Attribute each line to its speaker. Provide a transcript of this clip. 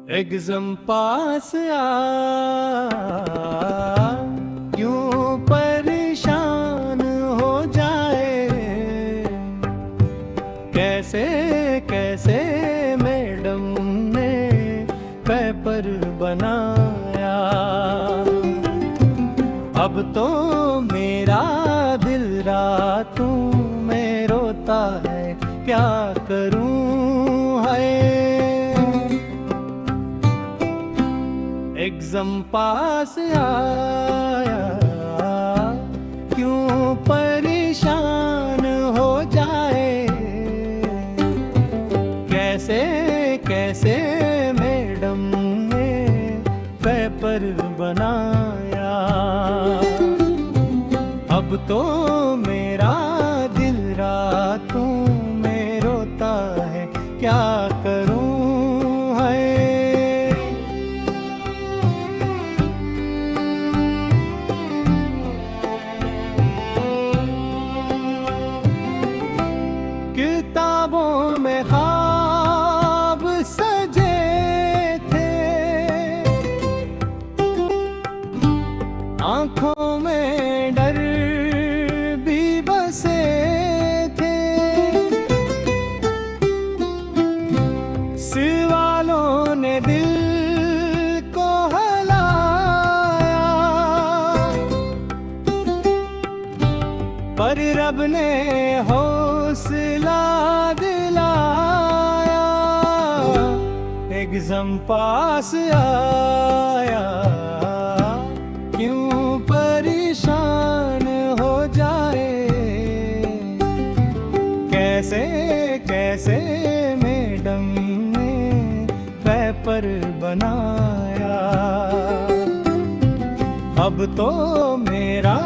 Speaker 1: Exam पास क्यों परेशान हो जाए। कैसे कैसे मैडम ने पेपर बनाया। अब तो मेरा दिल रातों में रोता है, क्या करूं है। एग्जाम पास आया क्यों परेशान हो जाए। कैसे कैसे मैडम ने पेपर बनाया। अब तो मेरा दिल रातों में रोता है, क्या करूं है। किताबों में ख्वाब सजे थे, आंखों में डर भी बसे थे। सवालों ने दिल को हिलाया, पर रब ने हौसला दिलाया। एग्जाम पास आया क्यों परेशान हो जाए। कैसे कैसे मैडम ने पेपर बनाया। अब तो मेरा